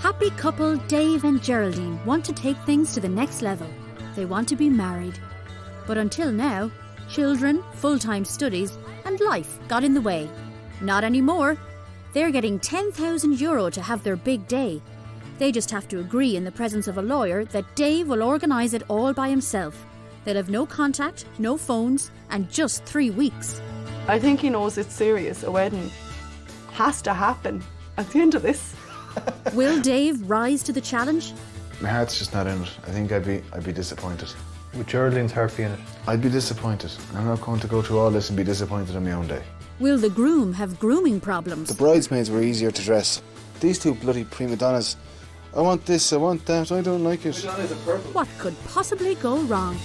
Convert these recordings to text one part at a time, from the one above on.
Happy couple Dave and Geraldine want to take things to the next level. They want to be married. But until now, children, full-time studies and life got in the way. Not anymore. They're getting €10,000 to have their big day. They just have to agree in the presence of a lawyer that Dave will organise it all by himself. They'll have no contact, no phones and just 3 weeks. I think he knows it's serious. A wedding has to happen at the end of this. Will Dave rise to the challenge? My heart's just not in it. I think I'd be disappointed. With Geraldine's heart being in it? I'd be disappointed. I'm not going to go through all this and be disappointed on my own day. Will the groom have grooming problems? The bridesmaids were easier to dress. These two bloody prima donnas. I want this, I want that, I don't like it. What could possibly go wrong?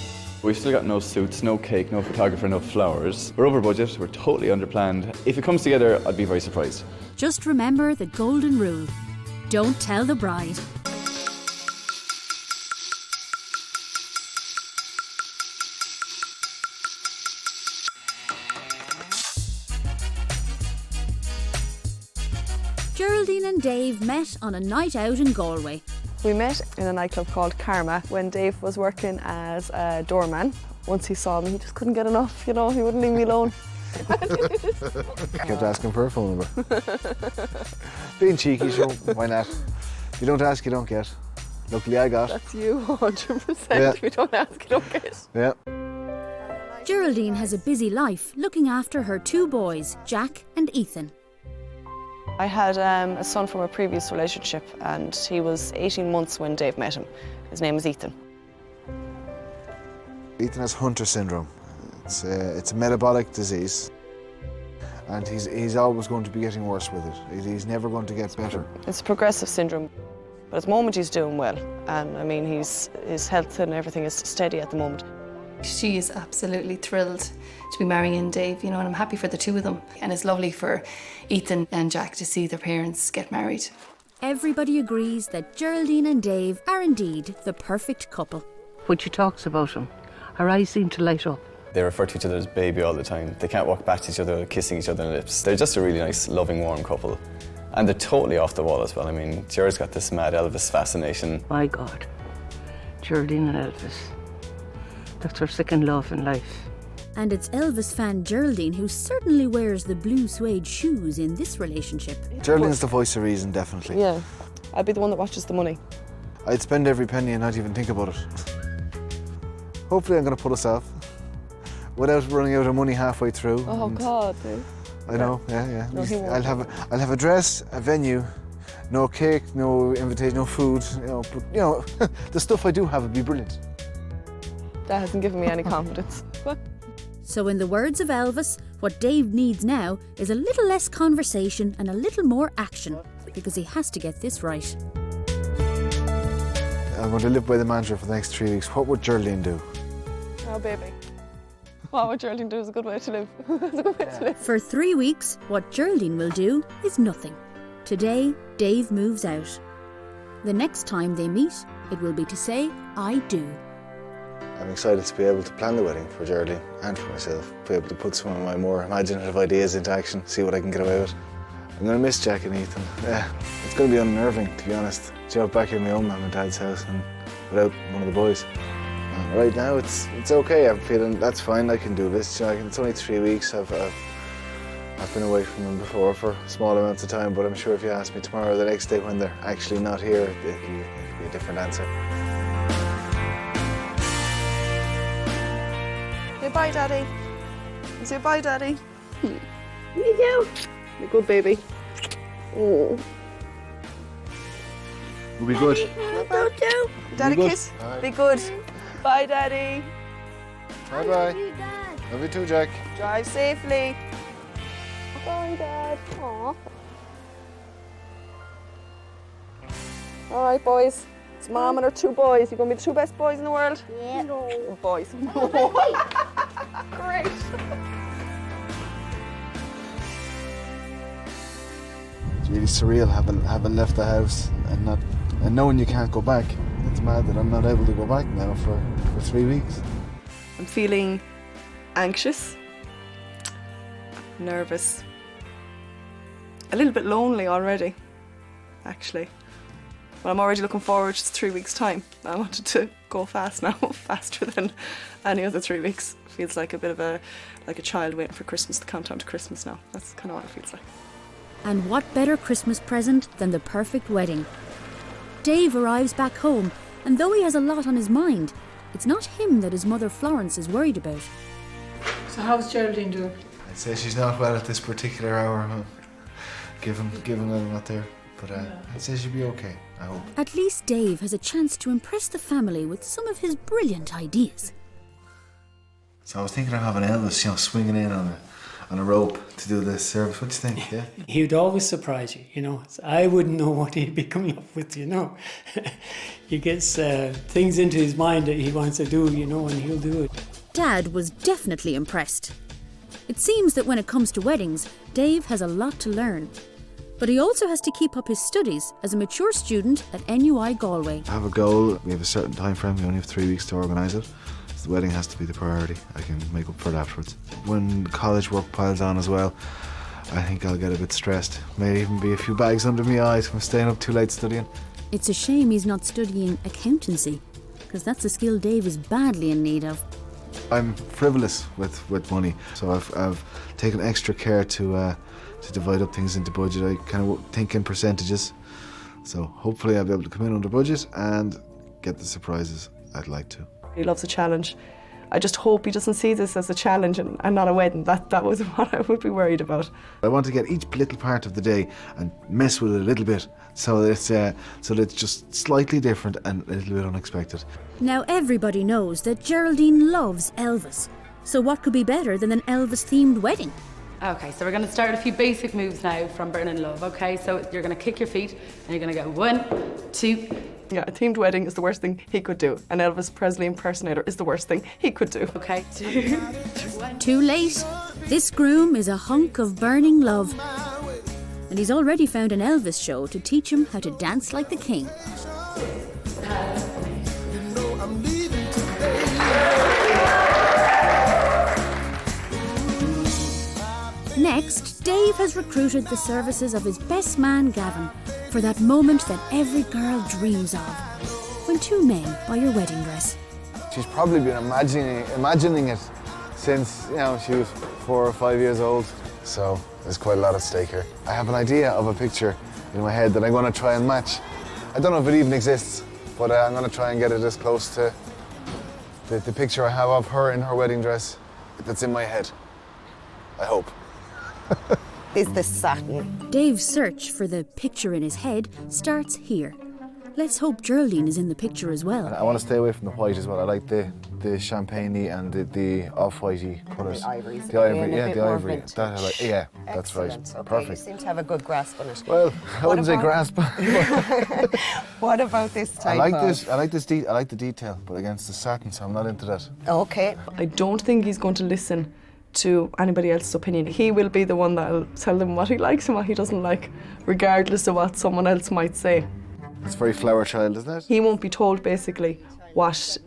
We've still got no suits, no cake, no photographer, no flowers. We're over budget, we're totally underplanned. If it comes together, I'd be very surprised. Just remember the golden rule. Don't tell the bride. Geraldine and Dave met on a night out in Galway. We met in a nightclub called Karma when Dave was working as a doorman. Once he saw me, he just couldn't get enough, you know, he wouldn't leave me alone. Kept asking for a phone number. Being cheeky, sure, why not? If you don't ask, you don't get. Luckily I got. That's you, 100%. Yeah. If you don't ask, you don't get. Yeah. Geraldine has a busy life looking after her 2 boys, Jack and Ethan. I had a son from a previous relationship and he was 18 months when Dave met him. His name is Ethan. Ethan has Hunter syndrome. It's a metabolic disease. And he's always going to be getting worse with it. He's never going to get better. It's a progressive syndrome. But at the moment he's doing well. And I mean, his health and everything is steady at the moment. She is absolutely thrilled to be marrying Dave, you know, and I'm happy for the 2 of them. And it's lovely for Ethan and Jack to see their parents get married. Everybody agrees that Geraldine and Dave are indeed the perfect couple. When she talks about him, her eyes seem to light up. They refer to each other as baby all the time. They can't walk back to each other, kissing each other on the lips. They're just a really nice, loving, warm couple. And they're totally off the wall as well. I mean, Ger's got this mad Elvis fascination. My God, Geraldine and Elvis. That's her second love in life. And it's Elvis fan Geraldine who certainly wears the blue suede shoes in this relationship. Geraldine's the voice of reason, definitely. Yeah, I'd be the one that watches the money. I'd spend every penny and not even think about it. Hopefully I'm going to pull us off without running out of money halfway through. Oh God, dude. I know, yeah. No, he won't. I'll have a dress, a venue, no cake, no invitation, no food. But the stuff I do have would be brilliant. That hasn't given me any confidence. So in the words of Elvis, what Dave needs now is a little less conversation and a little more action, because he has to get this right. I'm going to live by the mantra for the next 3 weeks. What would Geraldine do? Oh, baby. What would Geraldine do is a good way to live. It's a good way to live. For 3 weeks, what Geraldine will do is nothing. Today, Dave moves out. The next time they meet, it will be to say, I do. I'm excited to be able to plan the wedding for Geraldine and for myself, be able to put some of my more imaginative ideas into action, see what I can get away with. I'm going to miss Jack and Ethan. Yeah, it's going to be unnerving, to be honest. Job back in my own mum and dad's house and without one of the boys. Right now, it's okay. I'm feeling that's fine. I can do this. It's only 3 weeks. I've been away from them before for small amounts of time, but I'm sure if you ask me tomorrow or the next day when they're actually not here, it'll be a different answer. Say bye, Daddy. Say bye, Daddy. You do. Be good, baby. Oh. We'll be good. Daddy, Be good. kiss. Be good. Bye, Daddy. Bye-bye. Love you too, Jack. Drive safely. Bye, Dad. Aww. All right, boys. It's Mom and her 2 boys. You're going to be the 2 best boys in the world? Yeah. No. Boys. Great. It's really surreal having left the house and knowing you can't go back. It's mad that I'm not able to go back now for 3 weeks. I'm feeling Anxious, nervous, a little bit lonely already, actually. But I'm already looking forward to 3 weeks' time. I wanted to go fast now, faster than any other 3 weeks. Feels like a bit of a child waiting for Christmas, the countdown to Christmas now. That's kind of what it feels like. And what better Christmas present than the perfect wedding? Dave arrives back home, and though he has a lot on his mind, it's not him that his mother Florence is worried about. So how's Geraldine doing? I'd say she's not well at this particular hour, given I'm not there. But I'd say she'll be okay, I hope. At least Dave has a chance to impress the family with some of his brilliant ideas. So I was thinking of having Elvis, swinging in on a rope to do this service. What do you think? Yeah. He would always surprise you, So I wouldn't know what he'd be coming up with, He gets things into his mind that he wants to do, and he'll do it. Dad was definitely impressed. It seems that when it comes to weddings, Dave has a lot to learn. But he also has to keep up his studies as a mature student at NUI Galway. I have a goal. We have a certain time frame. We only have 3 weeks to organise it. So the wedding has to be the priority. I can make up for it afterwards. When college work piles on as well, I think I'll get a bit stressed. May even be a few bags under my eyes from staying up too late studying. It's a shame he's not studying accountancy, because that's a skill Dave is badly in need of. I'm frivolous with money, so I've taken extra care to divide up things into budget. I kind of think in percentages, so hopefully I'll be able to come in under budget and get the surprises I'd like to. He loves a challenge. I just hope he doesn't see this as a challenge and not a wedding. That was what I would be worried about. I want to get each little part of the day and mess with it a little bit, so that it's just slightly different and a little bit unexpected. Now everybody knows that Geraldine loves Elvis, so what could be better than an Elvis-themed wedding? Okay, so we're going to start a few basic moves now from Burning Love, okay? So you're going to kick your feet and you're going to go 1, 2. Yeah, a themed wedding is the worst thing he could do. An Elvis Presley impersonator is the worst thing he could do. Okay, 2. Too late. This groom is a hunk of burning love. And he's already found an Elvis show to teach him how to dance like the king. Next, Dave has recruited the services of his best man, Gavin, for that moment that every girl dreams of, when 2 men buy your wedding dress. She's probably been imagining it since, she was 4 or 5 years old. So there's quite a lot at stake here. I have an idea of a picture in my head that I'm going to try and match. I don't know if it even exists, but I'm going to try and get it as close to the picture I have of her in her wedding dress that's in my head. I hope. Is this satin? Dave's search for the picture in his head starts here. Let's hope Geraldine is in the picture as well. I want to stay away from the white as well. I like the champagne-y and the off-whitey colours. The ivories. The ivory, yeah, the the ivory. vintage. That I like. Yeah, that's right. Okay, Perfect. you seem to have a good grasp on it. Well, I wouldn't say grasp. What about this type I like the detail, but against the satin, so I'm not into that. Okay. I don't think he's going to listen to anybody else's opinion. He will be the one that'll tell them what he likes and what he doesn't like, regardless of what someone else might say. It's very flower child, isn't it? He won't be told basically what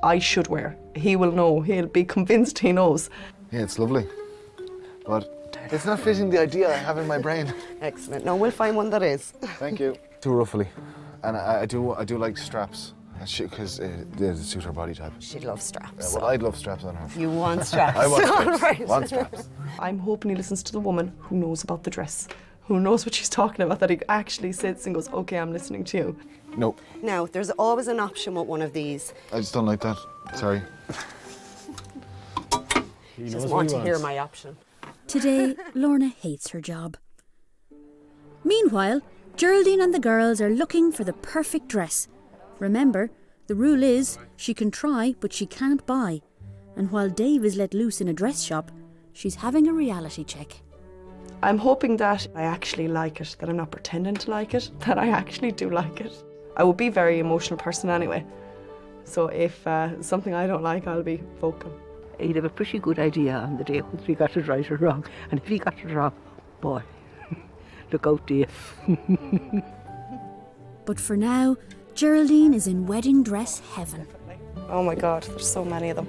I should wear. He will know. He'll be convinced he knows. Yeah, it's lovely, but it's not fitting the idea I have in my brain. Excellent. No, we'll find one that is. Thank you. Too ruffly, and I do like straps. Because they suit her body type. She loves straps. Well, I'd love straps on her. You want straps? I want straps. Right. Want straps. I'm hoping he listens to the woman who knows about the dress, who knows what she's talking about, that he actually sits and goes, okay, I'm listening to you. Nope. Now, there's always an option with one of these. I just don't like that. Sorry. He doesn't want to hear my option. Today, Lorna hates her job. Meanwhile, Geraldine and the girls are looking for the perfect dress. Remember, the rule is she can try, but she can't buy. And while Dave is let loose in a dress shop, she's having a reality check. I'm hoping that I actually like it, that I'm not pretending to like it, that I actually do like it. I would be a very emotional person anyway. So if something I don't like, I'll be vocal. He'd have a pretty good idea on the day whether he got it right or wrong. And if he got it wrong, boy, look out, Dave. But for now, Geraldine is in wedding dress heaven. Oh my God, there's so many of them.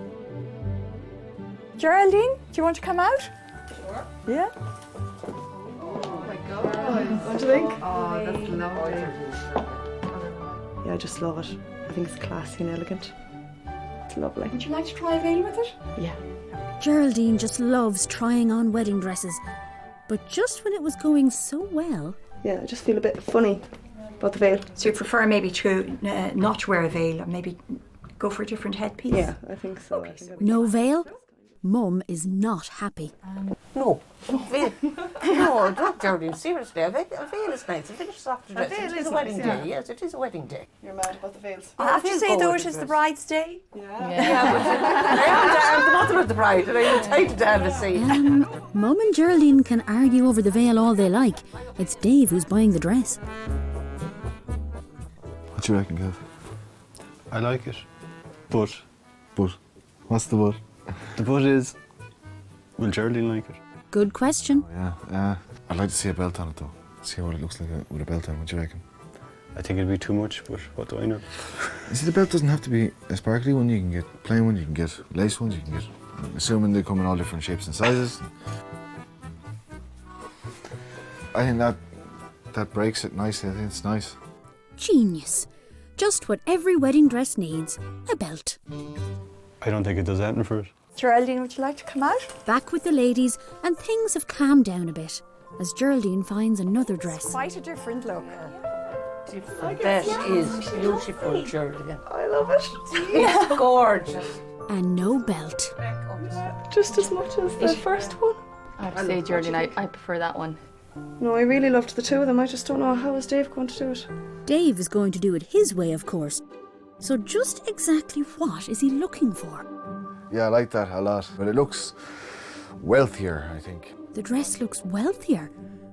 Geraldine, do you want to come out? Sure. Yeah? Oh my God. What do you think? Oh, that's lovely. Yeah, I just love it. I think it's classy and elegant. It's lovely. Would you like to try a veil with it? Yeah. Geraldine just loves trying on wedding dresses. But just when it was going so well... Yeah, I just feel a bit funny about the veil. So you prefer maybe to not wear a veil, or maybe go for a different headpiece? Yeah, I think so. Okay, No veil? Mum is not happy. No. Veil. No, don't, Geraldine, seriously. A veil is nice. A veil is soft dress. It is a wedding day. Yes, it is a wedding day. You're mad about the veils. I have to say, though, it is the bride's day. Yeah, but I'm the mother of the bride, and I'm entitled to have a say. Mum and Geraldine can argue over the veil all they like. It's Dave who's buying the dress. What do you reckon, Gav? I like it, but But? What's the but? the but is, will Geraldine like it? Good question. Yeah, I'd like to see a belt on it though. See what it looks like with a belt on. What do you reckon? I think it'd be too much, but what do I know? You see, the belt doesn't have to be a sparkly one. You can get plain one. You can get lace ones. You can get. Assuming they come in all different shapes and sizes. I think that breaks it nicely. I think it's nice. Genius. Just what every wedding dress needs, a belt. I don't think it does anything for it. Geraldine, would you like to come out? Back with the ladies, and things have calmed down a bit, as Geraldine finds another dress. Quite a different look. That is beautiful, Geraldine. I love it. It's gorgeous. And no belt. Just as much as the first one. I have to say, Geraldine, I prefer that one. No, I really loved the two of them. I just don't know how is Dave going to do it. Dave is going to do it his way, of course. So just exactly what is he looking for? Yeah, I like that a lot. But it looks wealthier, I think. The dress looks wealthier.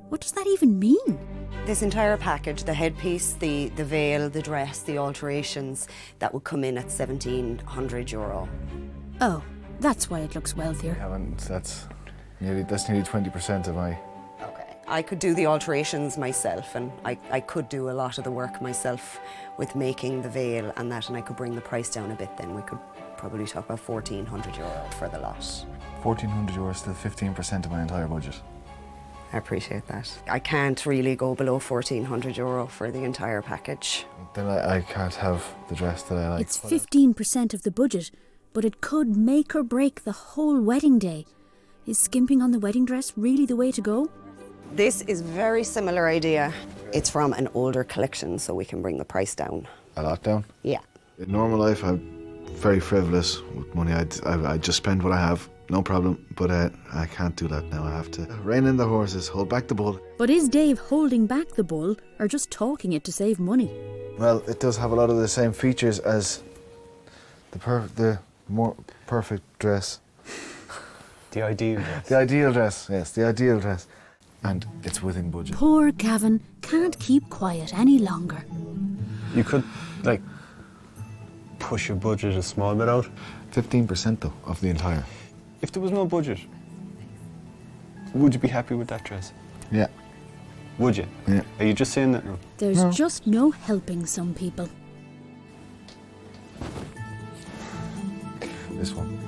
What does that even mean? This entire package, the headpiece, the veil, the dress, the alterations, that would come in at €1,700. Oh, that's why it looks wealthier. That's nearly 20% of my. Okay. I could do the alterations myself, and I could do a lot of the work myself with making the veil and that, and I could bring the price down a bit. Then we could probably talk about €1,400 for the lot. €1,400, still 15% of my entire budget. I appreciate that. I can't really go below €1,400 for the entire package. Then I can't have the dress that I like. It's 15% of the budget, but it could make or break the whole wedding day. Is skimping on the wedding dress really the way to go? This is very similar idea. It's from an older collection, so we can bring the price down. A lot down? Yeah. In normal life, I'm very frivolous with money. I just spend what I have, no problem. But I can't do that now. I have to rein in the horses, hold back the bull. But is Dave holding back the bull or just talking it to save money? Well, it does have a lot of the same features as the more perfect dress. The ideal dress. The ideal dress, yes, the ideal dress. And it's within budget. Poor Gavin can't keep quiet any longer. You could, like, push your budget a small bit out. 15% though, of the entire. If there was no budget, would you be happy with that dress? Yeah. Would you? Yeah. Are you just saying that now? There's just no helping some people. This one.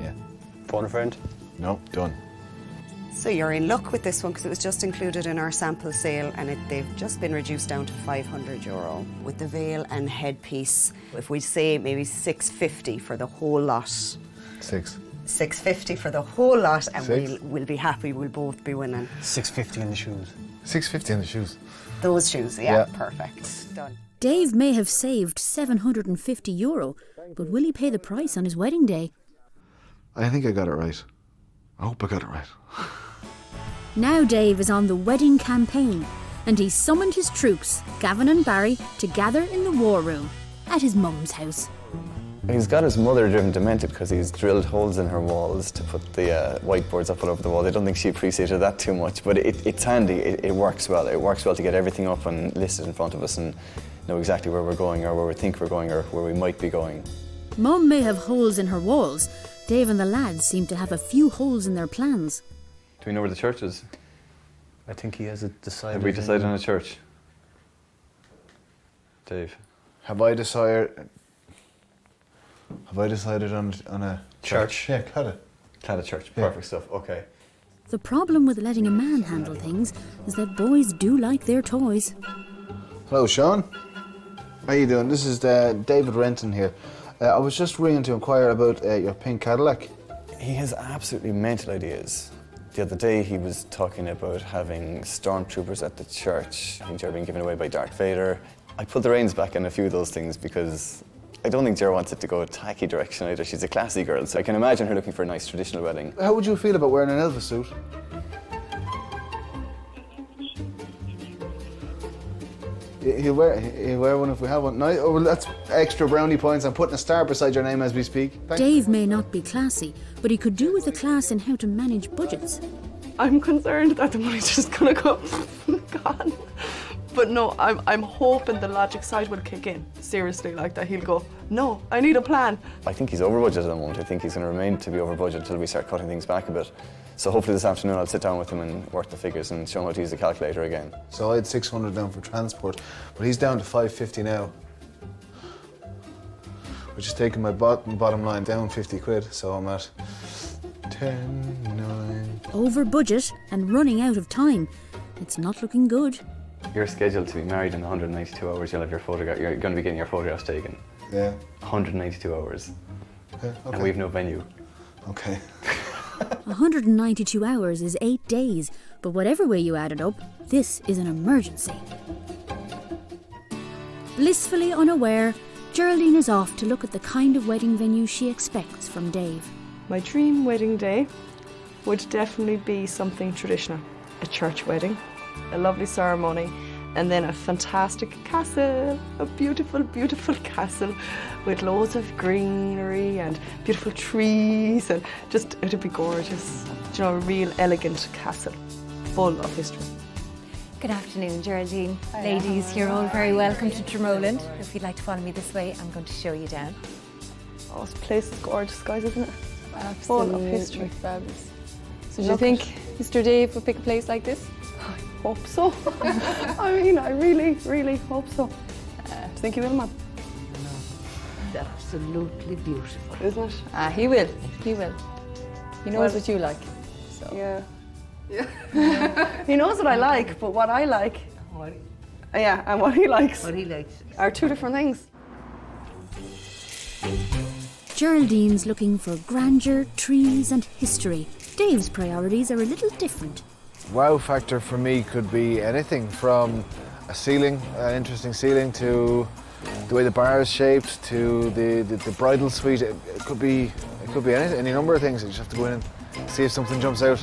Yeah. Phone a friend? No, done. So you're in luck with this one because it was just included in our sample sale, and they've just been reduced down to €500 with the veil and headpiece. If we say maybe $650 for the whole lot. $650 for the whole lot, and we'll be happy. We'll both be winning. $650 in the shoes. $650 in the shoes. Those shoes, yeah. Perfect. Done. Dave may have saved €750, but will he pay the price on his wedding day? I think I got it right. I hope I got it right. Now Dave is on the wedding campaign, and he's summoned his troops, Gavin and Barry, to gather in the war room at his mum's house. He's got his mother driven demented because he's drilled holes in her walls to put the whiteboards up all over the wall. I don't think she appreciated that too much, but it's handy. It works well. It works well to get everything up and listed in front of us and know exactly where we're going or where we think we're going or where we might be going. Mum may have holes in her walls. Dave and the lads seem to have a few holes in their plans. Do we know where the church is? I think he has it decided. Have we decided on a church? Dave? Have I decided? Have I decided on a Church? Yeah, Claddagh. Claddagh Church, Yeah. perfect stuff, okay. The problem with letting a man handle things is that boys do like their toys. Hello, Sean. How you doing? This is David Renton here. I was just ringing to inquire about your pink Cadillac. He has absolutely mental ideas. The other day he was talking about having stormtroopers at the church. I think they're being given away by Darth Vader. I pulled the reins back on a few of those things because I don't think Ger wants it to go a tacky direction either. She's a classy girl, so I can imagine her looking for a nice traditional wedding. How would you feel about wearing an Elvis suit? He'll wear one if we have one. No, oh, well, that's extra brownie points. I'm putting a star beside your name as we speak. Thanks. Dave may not be classy, but he could do with a class in how to manage budgets. I'm concerned that the money's just gonna go gone. But no, I'm hoping the logic side will kick in. Seriously, like that he'll go, no, I need a plan. I think he's over budget at the moment. I think he's going to remain to be over budget until we start cutting things back a bit. So hopefully this afternoon I'll sit down with him and work the figures and show him how to use the calculator again. So I had 600 down for transport, but he's down to 550 now. Which is taking my bottom line down 50 quid, so I'm at 10, 9... Over budget and running out of time. It's not looking good. You're scheduled to be married in 192 hours. You'll have your photograph. You're going to be getting your photographs taken. Yeah. 192 hours. Yeah, okay. And we've no venue. Okay. 192 hours is 8 days, but whatever way you add it up, this is an emergency. Blissfully unaware, Geraldine is off to look at the kind of wedding venue she expects from Dave. My dream wedding day would definitely be something traditional. A church wedding, a lovely ceremony, and then a fantastic castle, a beautiful, beautiful castle with loads of greenery and beautiful trees, and just, it'd be gorgeous. You know, a real elegant castle, full of history. Good afternoon, Geraldine. Ladies, you're all very welcome to Dromoland. If you'd like to follow me this way, I'm going to show you down. Oh, this place is gorgeous, guys, isn't it? Absolutely Full of history. fabulous. So do you think Mr. Dave would pick a place like this? Hope so. I mean, I really, really hope so. Do you think he will, man? It's absolutely beautiful. Isn't it? He will. He will. He knows what you like. So. Yeah. He knows what I like, but what I like, yeah, and what he likes, are two different things. Geraldine's looking for grandeur, trees and history. Dave's priorities are a little different. Wow factor for me could be anything from a ceiling, an interesting ceiling, to the way the bar is shaped, to the bridal suite. It could be anything, any number of things. You just have to go in and see if something jumps out.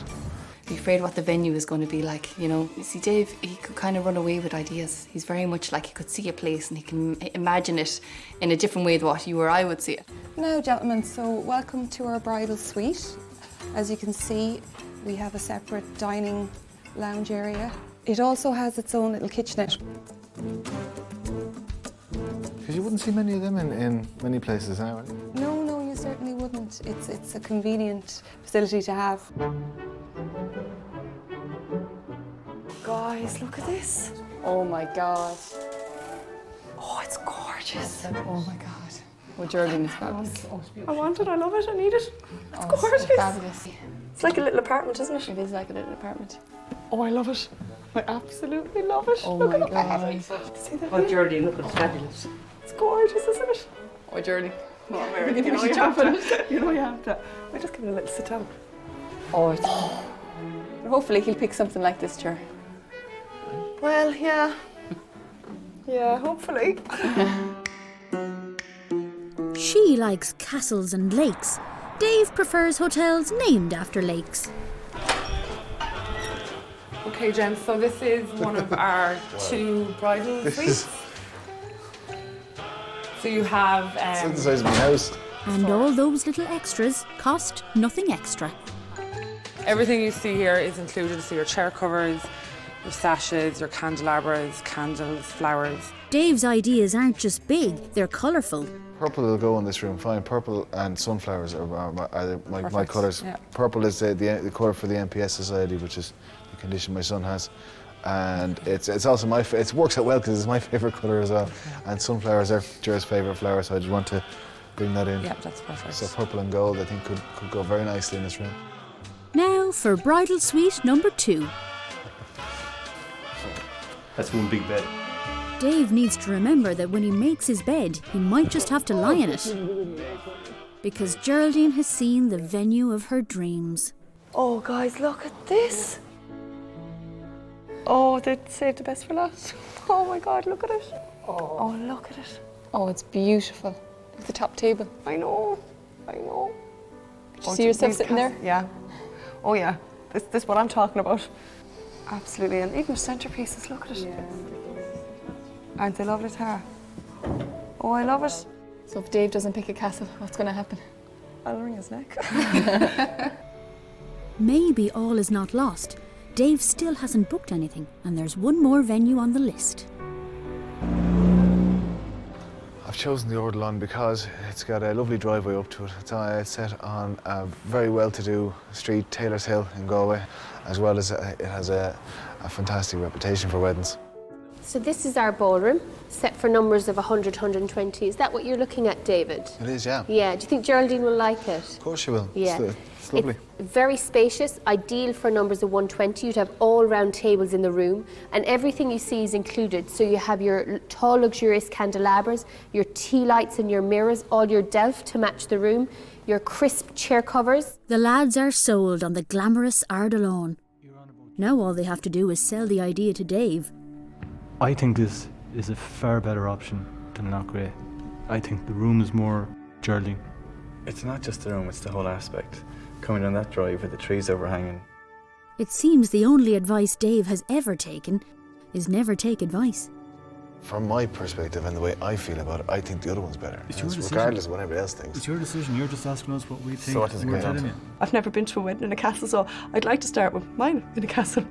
Be afraid what the venue is going to be like, you know. You see, Dave, he could kind of run away with ideas. He's very much like he could see a place and he can imagine it in a different way than what you or I would see it. Now, gentlemen, so welcome to our bridal suite. As you can see, we have a separate dining lounge area. It also has its own little kitchenette. Because you wouldn't see many of them in many places now, right? No, you certainly wouldn't. It's a convenient facility to have. Guys, look at this. Oh my God. Oh, it's gorgeous. Oh my God. Oh, Geraldine is fabulous. I want it, I love it, I need it. It's gorgeous. It's fabulous. It's like a little apartment, isn't it? It is like a little apartment. Oh, I love it. I absolutely love it. Oh look my at God. See that? Oh, Geraldine, look, it's fabulous. It's gorgeous, isn't it? Oh, Geraldine. Oh, Mary, you know you have to. You know you have to. I just give it a little sit down. Oh, it's... Hopefully he'll pick something like this, Ger. Well, yeah. Yeah, hopefully. She likes castles and lakes. Dave prefers hotels named after lakes. Okay, gents, so this is one of our two bridal suites. So you have... It's the size of my house. And all those little extras cost nothing extra. Everything you see here is included, so your chair covers, your sashes, your candelabras, candles, flowers. Dave's ideas aren't just big, they're colourful. Purple will go in this room fine. Purple and sunflowers are my colours. Yeah. Purple is the colour for the NPS Society, which is the condition my son has. And it's also it works out well because it's my favourite colour as well. And sunflowers are Jer's favourite flower, so I just want to bring that in. Yeah, that's perfect. So purple and gold, I think, could go very nicely in this room. Now for bridal suite number 2. That's one big bed. Dave needs to remember that when he makes his bed, he might just have to lie in it. Because Geraldine has seen the venue of her dreams. Oh, guys, look at this. Oh, they saved the best for last. Oh my God, look at it. Oh, look at it. Oh, it's beautiful. Look at the top table. I know. Could you see yourself sitting there? Yeah. Oh yeah. This is what I'm talking about. Absolutely. And even centerpieces, look at it. Yeah. Aren't they lovely, Tara? Oh, I love it. So if Dave doesn't pick a castle, what's going to happen? I'll wring his neck. Maybe all is not lost. Dave still hasn't booked anything, and there's one more venue on the list. I've chosen the Ordelon because it's got a lovely driveway up to it. It's set on a very well-to-do street, Taylor's Hill in Galway, as well as it has a fantastic reputation for weddings. So this is our ballroom, set for numbers of 100, 120. Is that what you're looking at, David? It is, yeah. Yeah. Do you think Geraldine will like it? Of course she will. Yeah. It's lovely. It's very spacious, ideal for numbers of 120. You'd have all round tables in the room, and everything you see is included. So you have your tall, luxurious candelabras, your tea lights and your mirrors, all your delf to match the room, your crisp chair covers. The lads are sold on the glamorous Ardalone. Now all they have to do is sell the idea to Dave. I think this is a far better option than Lochray. I think the room is more Geraldine. It's not just the room, it's the whole aspect. Coming down that drive with the trees overhanging. It seems the only advice Dave has ever taken is never take advice. From my perspective and the way I feel about it, I think the other one's better. It's your decision. Regardless of what everybody else thinks. It's your decision. You're just asking us what we think. So what does it we're come down telling to? you. I've never been to a wedding in a castle, so I'd like to start with mine in a castle.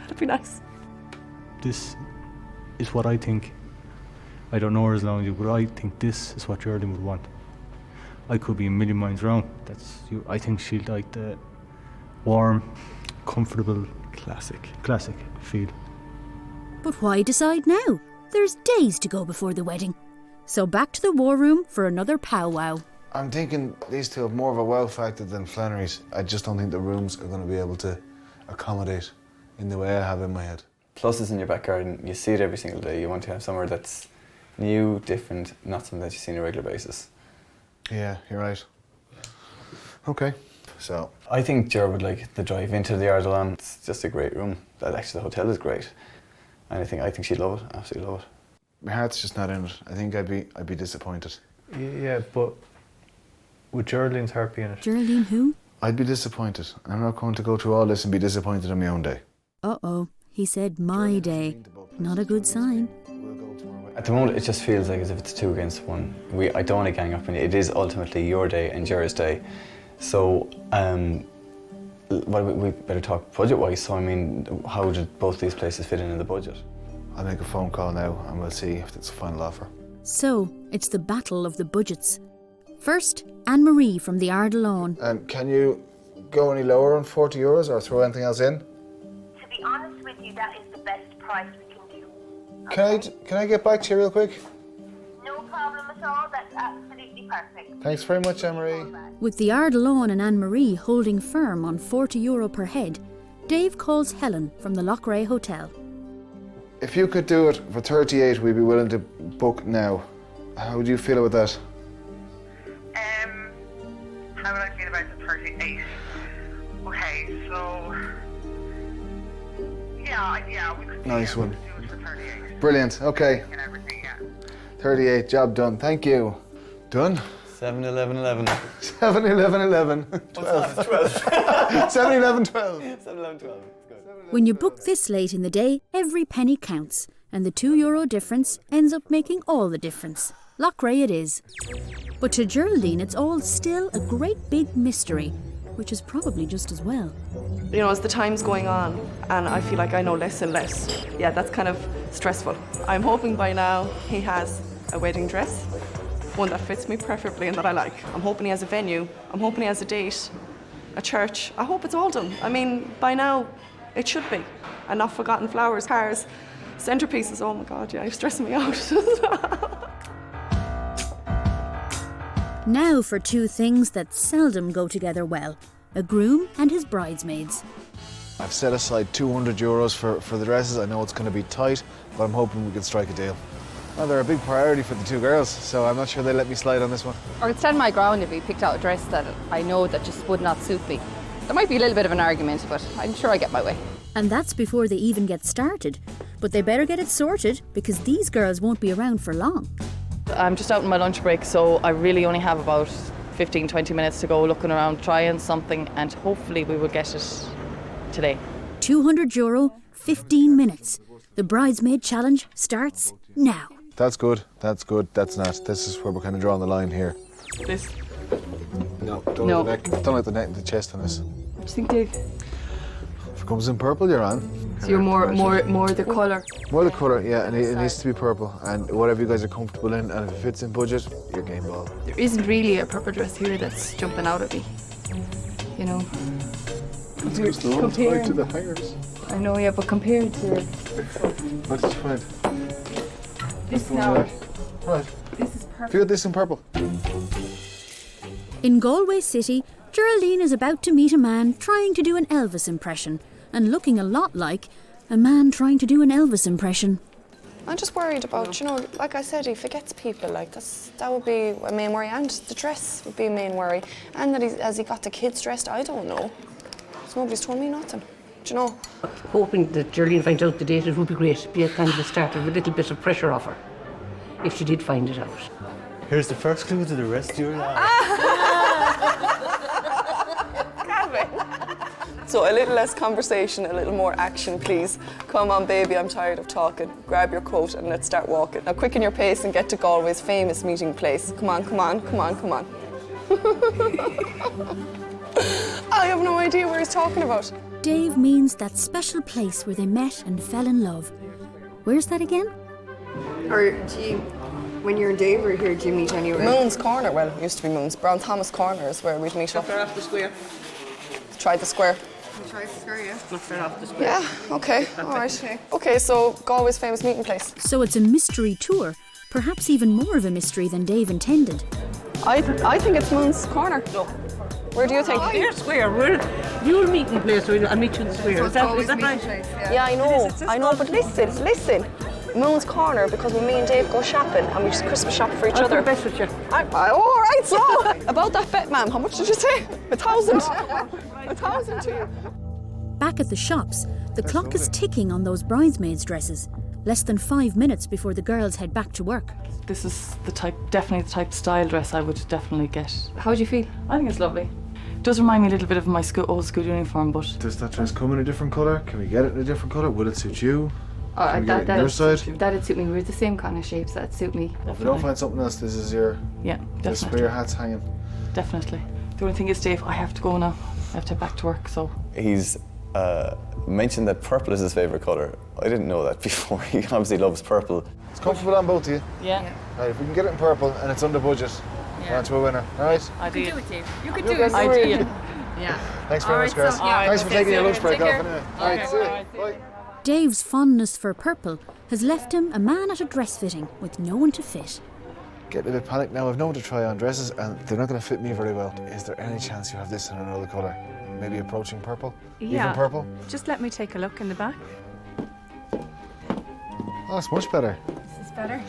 That'd be nice. This is what I think. I don't know her as long as you, but I think this is what Geraldine would want. I could be a million miles wrong. That's you. I think she'd like the warm, comfortable, classic feel. But why decide now? There's days to go before the wedding. So back to the war room for another powwow. I'm thinking these two have more of a wow factor than Flannery's. I just don't think the rooms are going to be able to accommodate in the way I have in my head. Pluses in your back garden, you see it every single day. You want to have somewhere that's new, different, not something that you see on a regular basis. Yeah, you're right. Okay, so. I think Ger would like the drive into the Ardalon. It's just a great room. Actually, the hotel is great. And I think she'd love it, absolutely love it. My heart's just not in it. I think I'd be disappointed. Yeah, but would Geraldine's heart be in it? Geraldine who? I'd be disappointed. I'm not going to go through all this and be disappointed on my own day. Uh-oh, he said my day. Not a good sign. At the moment, it just feels like as if it's 2 against 1. I don't want to gang up, and it is ultimately your day and Ger's day. So, well, we better talk budget-wise. So, I mean, how did both these places fit in the budget? I'll make a phone call now and we'll see if it's a final offer. So, it's the battle of the budgets. First, Anne-Marie from the Ardalone. And can you go any lower on €40 or throw anything else in? To be honest with you, that is the best price we can do. Can I get back to you real quick? No problem at all, that's absolutely perfect. Thanks very much, Anne-Marie. With the Ardalone and Anne-Marie holding firm on €40 per head, Dave calls Helen from the Lochray Hotel. If you could do it for 38, we'd be willing to book now. How would you feel about that? How would I feel about the 38? Okay, so... Yeah, we could Nice one. do it for 38. Brilliant, okay. And everything, yeah. 38, job done. Thank you. Done? 7, 11, 11. 7, 11, 11. 12. 12. 7, 11, 12. 7, 11, 12. When you book this late in the day, every penny counts, and the €2 difference ends up making all the difference. Lochray it is. But to Geraldine, it's all still a great big mystery, which is probably just as well. You know, as the time's going on and I feel like I know less and less, yeah, that's kind of stressful. I'm hoping by now he has a wedding dress, one that fits me perfectly and that I like. I'm hoping he has a venue, I'm hoping he has a date, a church. I hope it's all done. I mean, by now, it should be. And not forgotten flowers, cars, centerpieces. Oh my God, yeah, you're stressing me out. Now for two things that seldom go together well: a groom and his bridesmaids. I've set aside €200 for the dresses. I know it's going to be tight, but I'm hoping we can strike a deal. Well, they're a big priority for the two girls, so I'm not sure they let me slide on this one. I would stand my ground if he picked out a dress that I know that just would not suit me. There might be a little bit of an argument, but I'm sure I get my way. And that's before they even get started. But they better get it sorted, because these girls won't be around for long. I'm just out on my lunch break, so I really only have about 15-20 minutes to go looking around, trying something, and hopefully we will get it today. €200, 15 minutes. The bridesmaid challenge starts now. That's good, that's good, that's not. This is where we're kind of drawing the line here. This? No, don't like the neck. Don't like the neck and the chest on this. What do you think, Dave? If it comes in purple, you're on. So you're more the colour? More the colour, yeah, and it needs to be purple. And whatever you guys are comfortable in, and if it fits in budget, you're game ball. There isn't really a purple dress here that's jumping out at me. You know. It's the ones tied to the hangers. I know, yeah, but compared to... What did you find? This now. Right. This is perfect. Have you got this in purple? In Galway City, Geraldine is about to meet a man trying to do an Elvis impression, and looking a lot like a man trying to do an Elvis impression. I'm just worried about, you know, like I said, he forgets people. Like that would be a main worry, and the dress would be a main worry, and that has he got the kids dressed? I don't know. So nobody's told me nothing. Do you know? Hoping that Geraldine finds out the date, it would be great. Be a kind of a start of a little bit of pressure off her, if she did find it out. Here's the first clue to the rest of your life. Gavin. So a little less conversation, a little more action, please. Come on, baby, I'm tired of talking. Grab your coat and let's start walking. Now quicken your pace and get to Galway's famous meeting place. Come on, come on, come on, come on. I have no idea what he's talking about. Dave means that special place where they met and fell in love. Where's that again? Or do you, when you're in Dave or here, do you meet anywhere? Moon's Corner, well, it used to be Moon's. Brown Thomas Corner is where we'd meet up. Not far off the square. Try the square. Try the square, yeah. Not far off the square. Yeah, okay, all right. Okay, so Galway's famous meeting place. So it's a mystery tour, perhaps even more of a mystery than Dave intended. I think it's Moon's Corner. No. Where do you think? Your square. We're your meeting place. I'll meet you in the square. Is that right? Place, Yeah, I know, but listen. Moon's Corner, because when me and Dave go shopping and we just Christmas shop for each other. I'll bet with you. All right, so about that bet, ma'am, how much did you say? 1,000. 1,000 to you. Back at the shops, the clock is ticking on those bridesmaids' dresses. Less than 5 minutes before the girls head back to work. This is definitely the type of style dress I would definitely get. How do you feel? I think it's lovely. It does remind me a little bit of my old school uniform, but... Does that dress come in a different colour? Can we get it in a different colour? Will it suit you? Can we get it on your side? That'd suit me. We're the same kind of shapes. That'd suit me. If we don't find something else, this is your... Yeah, definitely. This is where your hat's hanging. Definitely. The only thing is, Dave, I have to go now. I have to head back to work, so... He's mentioned that purple is his favourite colour. I didn't know that before. He obviously loves purple. It's comfortable on both of you. Yeah. Right, if we can get it in purple and it's under budget, we're on to a winner. All right? I did. You could do it, Dave. You could do it. I did. Yeah. Thanks very much, guys. Thanks for taking your lunch break off. Anyway. All right, see you. Bye. Dave's fondness for purple has left him a man at a dress fitting with no one to fit. Getting a bit panicked now. I've no one to try on dresses and they're not going to fit me very well. Is there any chance you have this in another colour? Maybe approaching purple? Yeah. Even purple? Just let me take a look in the back. Oh, it's much better. This is better.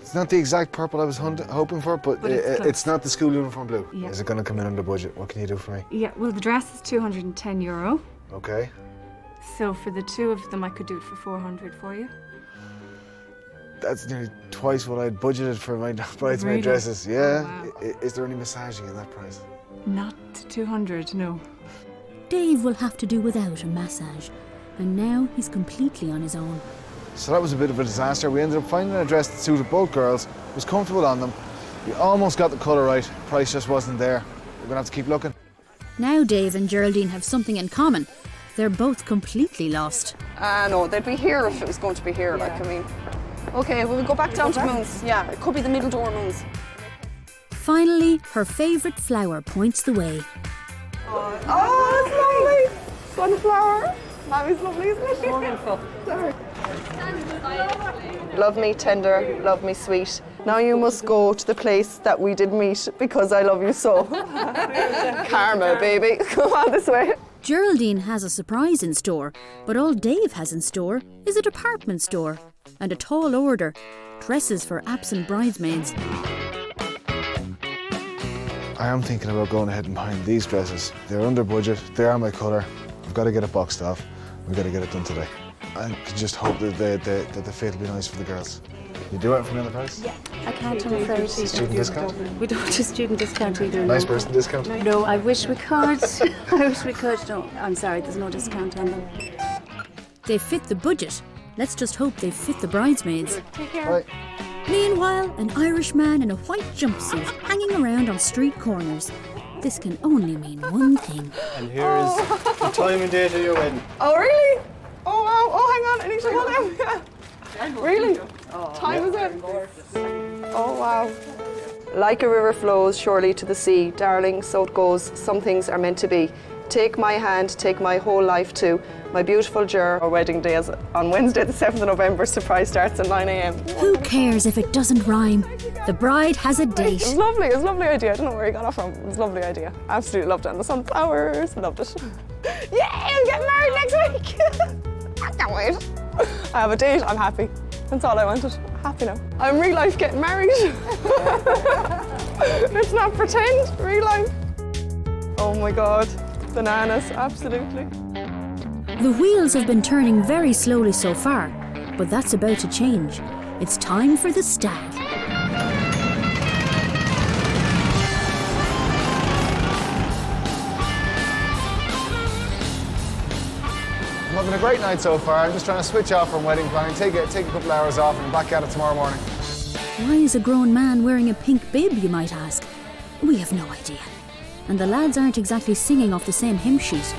It's not the exact purple I was hoping for, but it's not the school uniform blue. Yeah. Is it going to come in under budget? What can you do for me? Yeah, well, the dress is €210. Okay. So for the two of them, I could do it for 400 for you. That's nearly twice what I'd budgeted for my bridesmaid Really? dresses. Yeah. Oh, wow. Is there any massaging in that price? Not 200, no. Dave will have to do without a massage, and now he's completely on his own. So that was a bit of a disaster. We ended up finding a dress that suited both girls, was comfortable on them. We almost got the colour right, price just wasn't there. We're going to have to keep looking. Now Dave and Geraldine have something in common. They're both completely lost. No, they'd be here if it was going to be here, like, I mean. Okay, we'll go back down to Moon's. Yeah, it could be the middle door Moon's. Finally, her favourite flower points the way. Oh, that's lovely! Sunflower. Mommy's lovely, isn't it? Wonderful. Sorry. Love me tender, love me sweet. Now you must go to the place that we did meet because I love you so. Karma, baby. Come on this way. Geraldine has a surprise in store, but all Dave has in store is a department store and a tall order, dresses for absent bridesmaids. I am thinking about going ahead and buying these dresses. They're under budget, they are my colour. I've got to get it boxed off. We've got to get it done today. I can just hope that the fit will be nice for the girls. You do it for me on the price? Yeah, I can't, I'm afraid. Student discount? We don't do student discount either. Nice no. person discount? No, I wish we could. I wish we could. No, I'm sorry, there's no discount on them. They fit the budget. Let's just hope they fit the bridesmaids. Take care. Bye. Meanwhile, an Irish man in a white jumpsuit hanging around on street corners. This can only mean one thing. And here is the time and date of your wedding. Oh, really? Oh, wow. Oh, hang on. I need to go down. Yeah. Really? Time is it? Oh, wow. Like a river flows surely to the sea, darling, so it goes. Some things are meant to be. Take my hand, take my whole life too. My beautiful Ger. Our wedding day is on Wednesday, the 7th of November. Surprise starts at 9 a.m. Who cares if it doesn't rhyme? The bride has a date. It was lovely. It was a lovely idea. I don't know where he got it from. It was a lovely idea. Absolutely loved it. And the sunflowers. Loved it. Yay! I'm getting married next week. I can't wait. I have a date. I'm happy. That's all I wanted. Happy now. I'm real life getting married. Let's not pretend. Real life. Oh my God. Bananas. Absolutely. The wheels have been turning very slowly so far, but that's about to change. It's time for the stag. I'm having a great night so far. I'm just trying to switch off from wedding planning, take a couple hours off and back at it tomorrow morning. Why is a grown man wearing a pink bib, you might ask? We have no idea. And the lads aren't exactly singing off the same hymn sheet.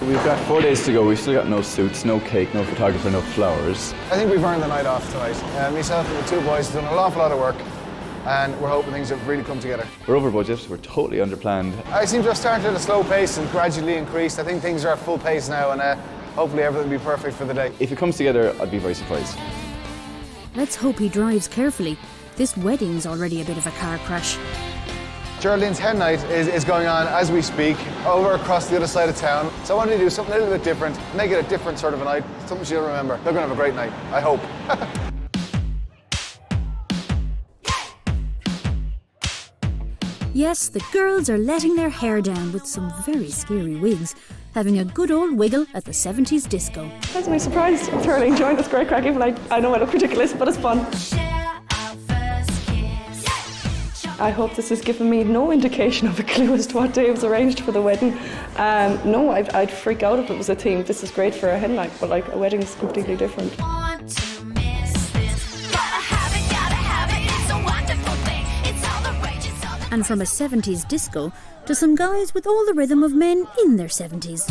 We've got 4 days to go. We've still got no suits, no cake, no photographer, no flowers. I think we've earned the night off tonight. Myself and the two boys have done an awful lot of work and we're hoping things have really come together. We're over budget, we're totally underplanned. I seem to have started at a slow pace and gradually increased. I think things are at full pace now and hopefully everything will be perfect for the day. If it comes together, I'd be very surprised. Let's hope he drives carefully. This wedding's already a bit of a car crash. Geraldine's hen night is going on as we speak, over across the other side of town. So I wanted to do something a little bit different, make it a different sort of a night, something she'll remember. They're going to have a great night, I hope. Yes, the girls are letting their hair down with some very scary wigs, having a good old wiggle at the 70s disco. That's my surprise. I'm thoroughly enjoying this great crack, even I know I look ridiculous, but it's fun. I hope this has given me no indication of a clue as to what Dave's arranged for the wedding. No, I'd freak out if it was a theme. This is great for a hen night, but like a wedding is completely different. And from a 70s disco to some guys with all the rhythm of men in their 70s.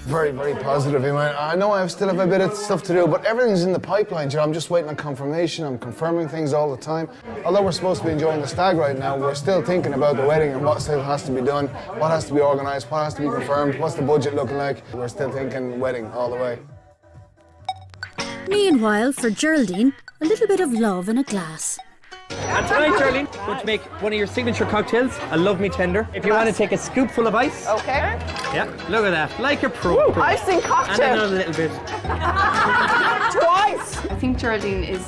Very, very positive. I know I still have a bit of stuff to do, but everything's in the pipeline. I'm just waiting on confirmation. I'm confirming things all the time. Although we're supposed to be enjoying the stag right now, we're still thinking about the wedding and what still has to be done, what has to be organised, what has to be confirmed, what's the budget looking like. We're still thinking wedding all the way. Meanwhile, for Geraldine, a little bit of love in a glass. And tonight, Geraldine, we're going to make one of your signature cocktails, a Love Me Tender. If you want to take a scoop full of ice. Okay. Yeah, look at that, like a pro. Icing cocktail. And another little bit. Twice. I think Geraldine is,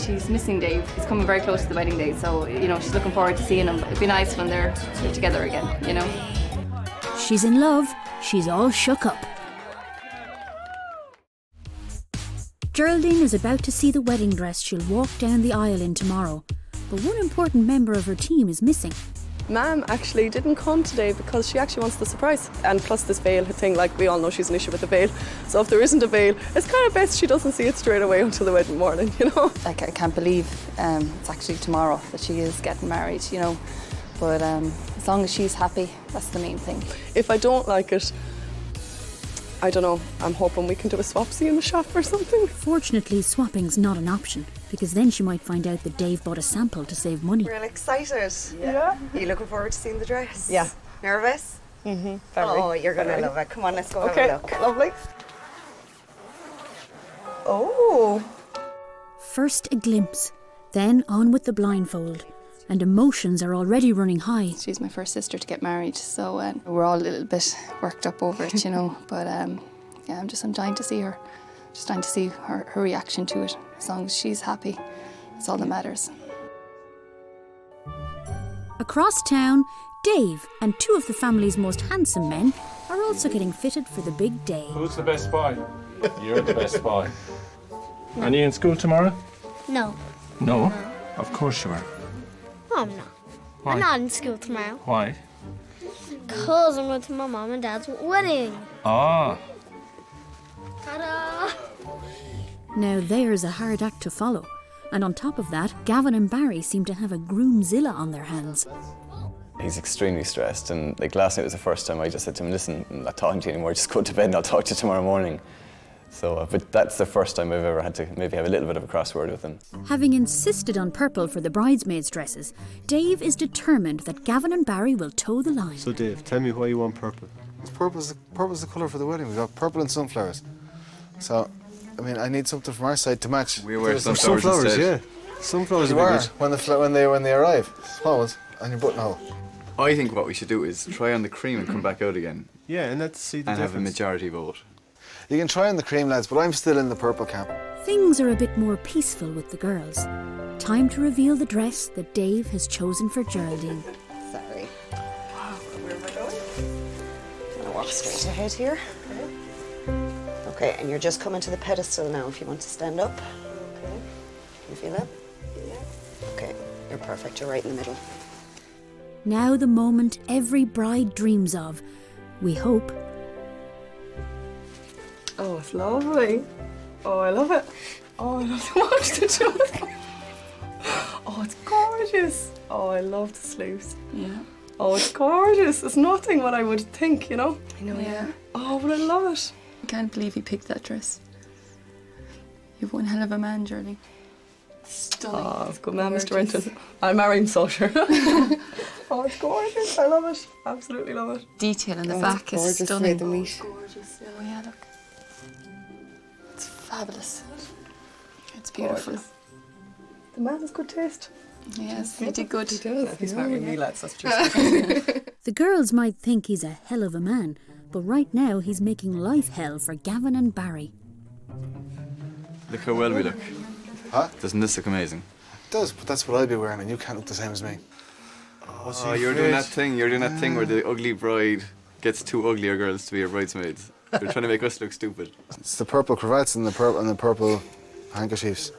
she's missing Dave. He's coming very close to the wedding day, so, you know, she's looking forward to seeing him. It'd be nice when they're together again, you know. She's in love. She's all shook up. Geraldine is about to see the wedding dress she'll walk down the aisle in tomorrow. But one important member of her team is missing. Ma'am actually didn't come today because she actually wants the surprise. And plus this veil thing, like we all know she's an issue with the veil. So if there isn't a veil, it's kind of best she doesn't see it straight away until the wedding morning, you know? Like, I can't believe it's actually tomorrow that she is getting married, you know. But as long as she's happy, that's the main thing. If I don't like it, I don't know, I'm hoping we can do a swapsy in the shop or something. Fortunately, swapping's not an option, because then she might find out that Dave bought a sample to save money. Real excited. Yeah. Are you looking forward to seeing the dress? Yeah. Nervous? Mm-hmm. Oh, you're going to love it. Come on, let's go okay. have a look. Lovely. Oh. First a glimpse, then on with the blindfold, and emotions are already running high. She's my first sister to get married, so we're all a little bit worked up over it, you know. But yeah, I'm dying to see her. Just dying to see her reaction to it. As long as she's happy, it's all that matters. Across town, Dave and two of the family's most handsome men are also getting fitted for the big day. Who's the best boy? You're the best boy. Are you in school tomorrow? No. No? Of course you are. No, I'm not. Why? I'm not in school tomorrow. Why? Because I'm going to my mom and dad's wedding. Ah. Ta-da! Now there's a hard act to follow. And on top of that, Gavin and Barry seem to have a groomzilla on their hands. He's extremely stressed, and like last night was the first time I just said to him, listen, I'm not talking to you anymore, just go to bed and I'll talk to you tomorrow morning. So, but that's the first time I've ever had to maybe have a little bit of a crossword with him. Having insisted on purple for the bridesmaids' dresses, Dave is determined that Gavin and Barry will toe the line. So Dave, tell me why you want purple. Purple's the colour for the wedding. We've got purple and sunflowers. So, I mean, I need something from our side to match. We wear sunflowers instead. Yeah. Sunflowers are good. When they arrive. Small ones, on your buttonhole. I think what we should do is try on the cream and come back out again. Yeah, and let's see the difference. And have a majority vote. You can try on the cream, lads, but I'm still in the purple camp. Things are a bit more peaceful with the girls. Time to reveal the dress that Dave has chosen for Geraldine. Sorry. Wow, where am I going? I'm gonna walk straight ahead here. Okay, and you're just coming to the pedestal now if you want to stand up. Okay. Can you feel that? Yeah. Okay, you're perfect. You're right in the middle. Now the moment every bride dreams of. We hope. Oh, it's lovely. Oh, I love it. Oh, I love to watch the children. Oh, it's gorgeous. Oh, I love the sleeves. Yeah. Oh, it's gorgeous. It's nothing what I would think, you know? I know, yeah. Oh, but I love it. I can't believe he picked that dress. You've one hell of a man, Geraldine. Stunning. Oh, good man, Mr. Renton. I'll marry him, so sure. Oh, it's gorgeous. I love it. Absolutely love it. Detail in the back is stunning. Oh, it's gorgeous. Oh, yeah, look. It's fabulous. It's beautiful. Gorgeous. The man has good taste. Yes, he did good. He does. He's marrying me, lads. That's true. The girls might think he's a hell of a man, but right now he's making life hell for Gavin and Barry. Look how well we look. Huh? Doesn't this look amazing? It does, but that's what I'd be wearing, and you can't look the same as me. Oh, you're doing that thing. You're doing that thing where the ugly bride gets two uglier girls to be her bridesmaids. You're trying to make us look stupid. It's the purple cravats and the purple handkerchiefs.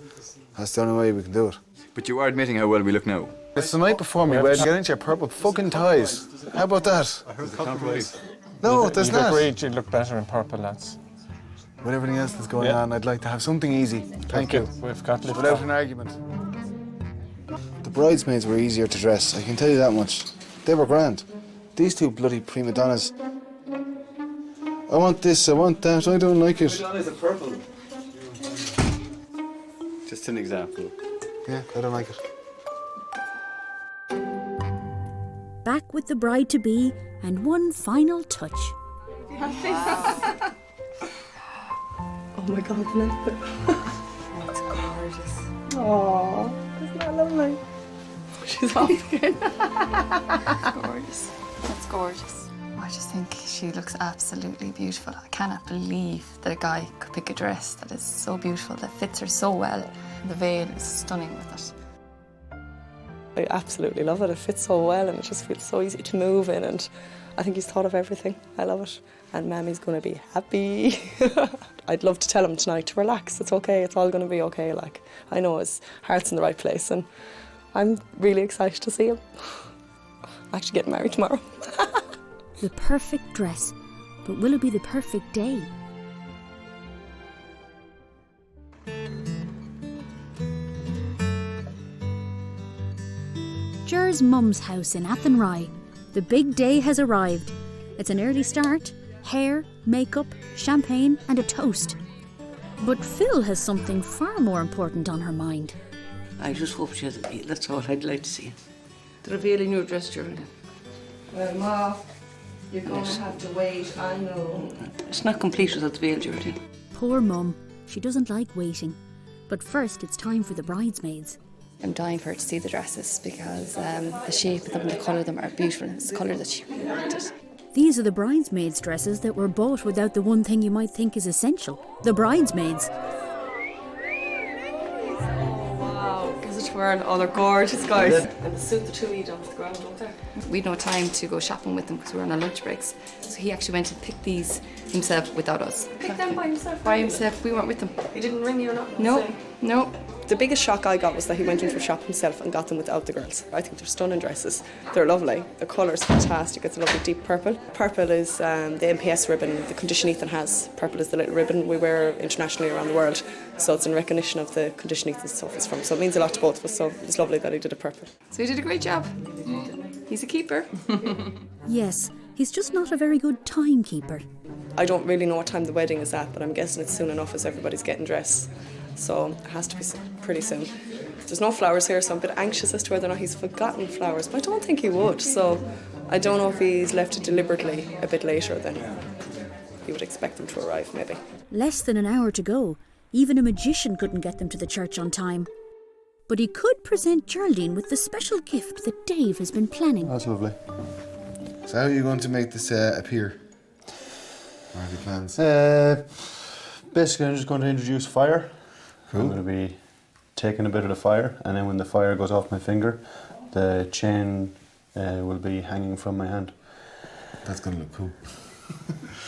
That's the only way we can do it. But you are admitting how well we look now. It's the night before me wedding. Get into your purple fucking ties. How about that? No, there's not. You'd look better in purple, lads. With everything else that's going on, I'd like to have something easy. Thank you. We've got without an argument. The bridesmaids were easier to dress, I can tell you that much. They were grand. These two bloody prima donnas. I want this, I want that, I don't like it. Prima donna is a purple. Just an example. Yeah, I don't like it. Back with the bride-to-be and one final touch. Oh my God, Vanessa. It's gorgeous. Oh, isn't that lovely? She's off again. It's gorgeous. That's gorgeous. I just think she looks absolutely beautiful. I cannot believe that a guy could pick a dress that is so beautiful, that fits her so well. The veil is stunning with it. I absolutely love it. It fits so well and it just feels so easy to move in, and I think he's thought of everything. I love it. And Mammy's going to be happy. I'd love to tell him tonight to relax. It's okay. It's all going to be okay. Like, I know his heart's in the right place, and I'm really excited to see him. I'm actually getting married tomorrow. The perfect dress, but will it be the perfect day? Ger's mum's house in Athenry. The big day has arrived. It's an early start, hair, makeup, champagne and a toast. But Phil has something far more important on her mind. I just hope she has a meal. That's all I'd like to see. The reveal in your dress, Geraldine. Well, Ma, you're going to have to wait. I know. It's not complete without the veil, Geraldine. Poor mum. She doesn't like waiting. But first, it's time for the bridesmaids. I'm dying for her to see the dresses because the shape of them and the colour of them are beautiful. It's the colour that she really wanted. These are the bridesmaids' dresses that were bought without the one thing you might think is essential, the bridesmaids. Wow, gives it to wearing. Oh, they're gorgeous, guys. And the suit the two eat off the ground, don't they? We'd no time to go shopping with them because we were on our lunch breaks. So he actually went and picked these himself without us. Pick them by himself? By himself, we weren't with them. He didn't ring you or not? No, no. The biggest shock I got was that he went into a shop himself and got them without the girls. I think they're stunning dresses. They're lovely. The colour's fantastic. It's a lovely deep purple. Purple is the MPS ribbon, the condition Ethan has. Purple is the little ribbon we wear internationally around the world. So it's in recognition of the condition Ethan's suffers from. So it means a lot to both of us. So it's lovely that he did it purple. So he did a great job. He's a keeper. Yes, he's just not a very good timekeeper. I don't really know what time the wedding is at, but I'm guessing it's soon enough as everybody's getting dressed. So it has to be pretty soon. There's no flowers here, so I'm a bit anxious as to whether or not he's forgotten flowers, but I don't think he would. So I don't know if he's left it deliberately a bit later than you would expect them to arrive, maybe. Less than an hour to go. Even a magician couldn't get them to the church on time. But he could present Geraldine with the special gift that Dave has been planning. That's lovely. So how are you going to make this appear? Or have you plans? Basically, I'm just going to introduce fire. Cool. I'm going to be taking a bit of the fire, and then when the fire goes off my finger, the chain will be hanging from my hand. That's going to look cool.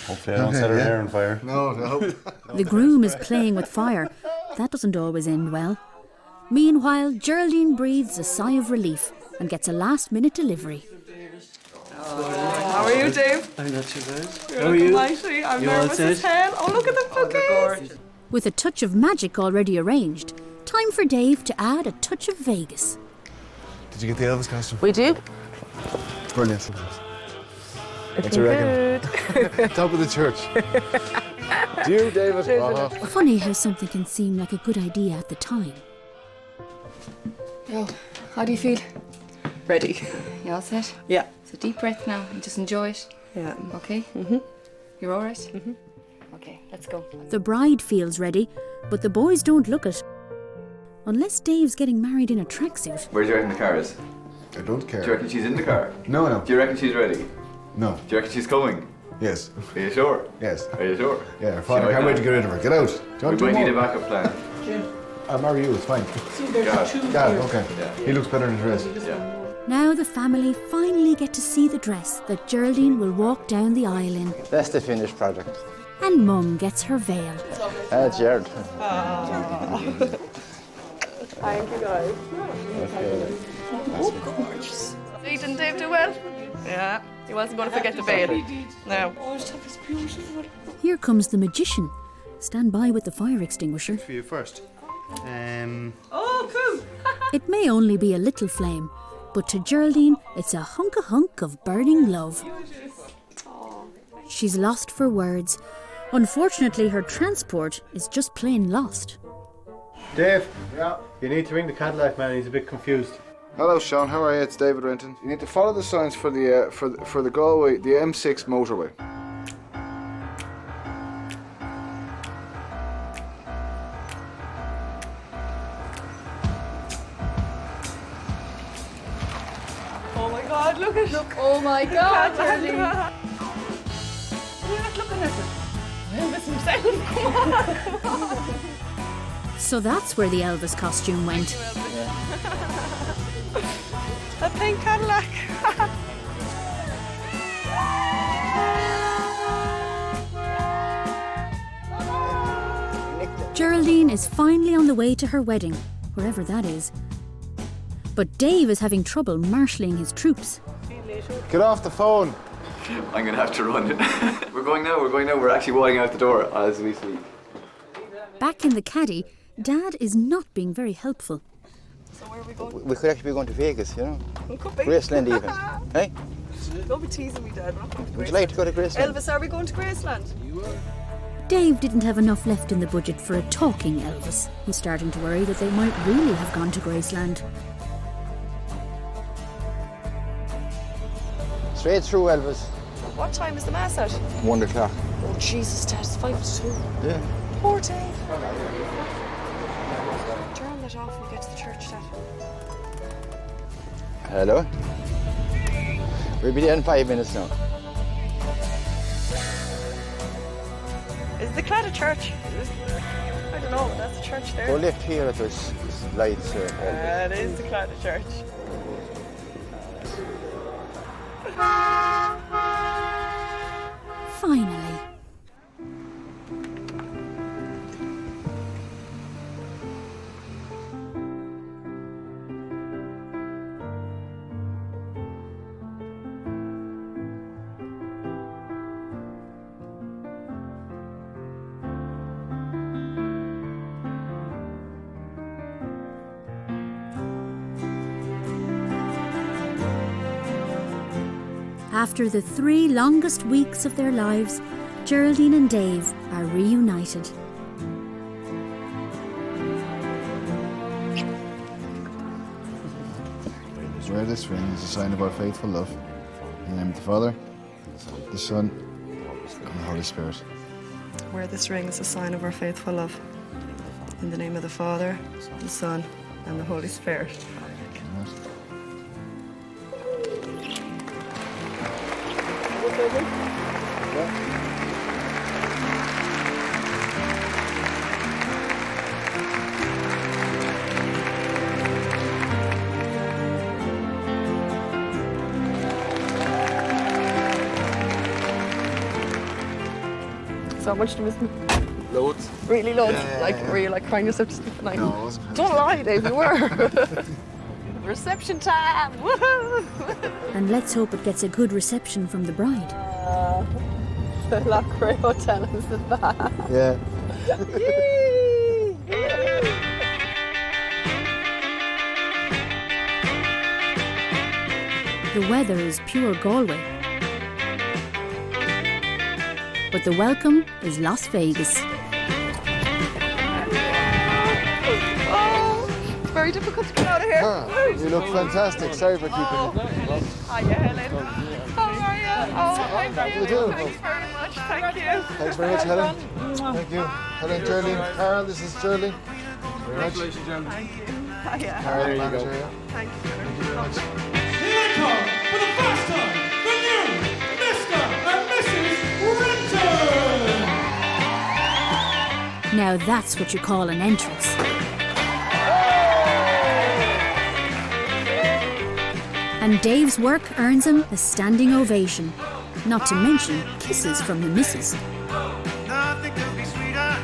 Hopefully I don't set her hair on fire. No. The groom is playing with fire. That doesn't always end well. Meanwhile, Geraldine breathes a sigh of relief and gets a last-minute delivery. How are you, Dave? I'm not too bad. You're looking mighty. I'm nervous as hell. Oh, look at the cookies. With a touch of magic already arranged, time for Dave to add a touch of Vegas. Did you get the Elvis costume? We do. Brilliant. What do you reckon? Top of the church. Do you, David? Funny how something can seem like a good idea at the time. Yo, how do you feel? Ready. You all set? Yeah. So deep breath now and just enjoy it. Yeah. Okay? You're all right? Okay, let's go. The bride feels ready, but the boys don't look it. Unless Dave's getting married in a tracksuit. Where do you reckon the car is? I don't care. Do you reckon she's in the car? No. Do you reckon she's ready? No. Do you reckon she's coming? Yes. Are you sure? Yes. Are you sure? Yeah, fine. I can't wait to get rid of her. Get out. Do you We want to might do need a more? backup plan. I'll marry you, it's fine. God. Okay. Yeah. He looks better in his dress. Yeah. Now the family finally get to see the dress that Geraldine will walk down the aisle in. That's the finished project. And Mum gets her veil. That's Jared. Thank you, guys. Oh, gorgeous. Didn't Dave do well? Yeah. He wasn't going to forget the veil. No. Oh, this top is beautiful. Here comes the magician. Stand by with the fire extinguisher. For you first. Oh, cool. It may only be a little flame, but to Geraldine, it's a hunk of burning love. She's lost for words. Unfortunately, her transport is just plain lost. Dave, you need to ring the Cadillac man, he's a bit confused. Hello, Sean. How are you? It's David Renton. You need to follow the signs for the for the Galway, the M6 motorway. Oh my God, look at Look, oh my God, Geraldine. We're not looking at it. Elvis himself. Come on. So that's where the Elvis costume went. A pink Cadillac. Geraldine is finally on the way to her wedding, wherever that is. But Dave is having trouble marshalling his troops. Get off the phone. I'm going to have to run. We're going now. We're actually walking out the door as we speak. Back in the caddy, Dad is not being very helpful. So where are we going? We could actually be going to Vegas, you know. We could be. Graceland even. Hey? Don't be teasing me, Dad. We're not going to Would you like to go to Graceland? Elvis, are we going to Graceland? Dave didn't have enough left in the budget for a talking Elvis. He's starting to worry that they might really have gone to Graceland. Straight through, Elvis. What time is the mass at? 1 o'clock. Oh, Jesus, Dad, it's 5 to 2. Yeah. Poor Dave. Turn that off when we get to the church, Dad. Hello? We'll be there in 5 minutes now. Is the Claddagh church? I don't know, that's the church there. Go left here, there's lights here. It is the Claddagh church. Finally. After the 3 longest weeks of their lives, Geraldine and Dave are reunited. Wear this ring as a sign of our faithful love. In the name of the Father, the Son, and the Holy Spirit. Wear this ring as a sign of our faithful love. In the name of the Father, the Son, and the Holy Spirit. So much to miss me. Loads. Really loads. Yeah. Like, were you like crying yourself to sleep at night? No, I wasn't. Don't lie, Dave, you were. Reception time! Woohoo! And let's hope it gets a good reception from the bride. The Lacray Hotel is the back. Yeah. The weather is pure Galway. But the welcome is Las Vegas. Oh, it's very difficult to get out of here. You look fantastic. Sorry for keeping you. Hiya, Helen. How are you? Oh, thank you. you doing? Thanks very much. Thank you. Thanks very much, Helen. Thank you. Helen, Geraldine, Carol, this is Geraldine. Congratulations, Geraldine. Thank you. Hiya. Carol, There you manager, go. yeah. Thank you. Very much. Here they come for the first time, the new Mr. and Mrs. Renton! Now that's what you call an entrance. And Dave's work earns him a standing ovation, not to mention kisses from the missus. Nothing could be sweeter.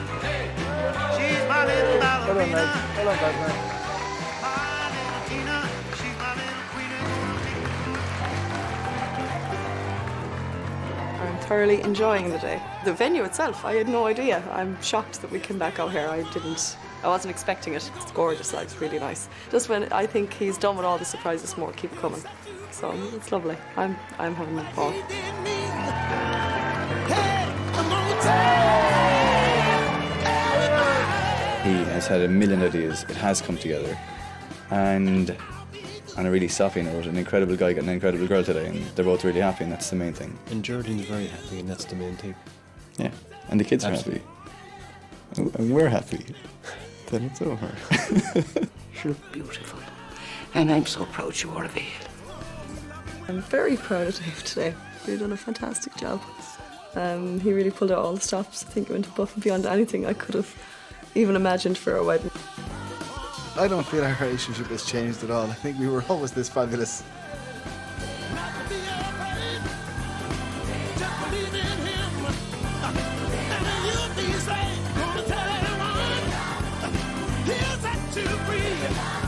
She's my little ballerina. Hello, Batman. My little Tina. She's my little queen. I'm thoroughly enjoying the day. The venue itself, I had no idea. I'm shocked that we came back out here. I wasn't expecting it. It's gorgeous, like, it's really nice. Just when I think he's done with all the surprises, more keep coming. So it's lovely. I'm having a ball. He has had a million ideas. It has come together. And on a really soppy note, an incredible guy got an incredible girl today, and they're both really happy, and that's the main thing. And Geraldine's very happy, and that's the main thing. Yeah, and the kids are happy. And we're happy. Then it's over. You look beautiful. And I'm so proud you wore a veil. I'm very proud of Dave today. He's done a fantastic job. He really pulled out all the stops. I think he went above and beyond anything I could have even imagined for a wedding. I don't feel our relationship has changed at all. I think we were always this fabulous. Here's that to breathe.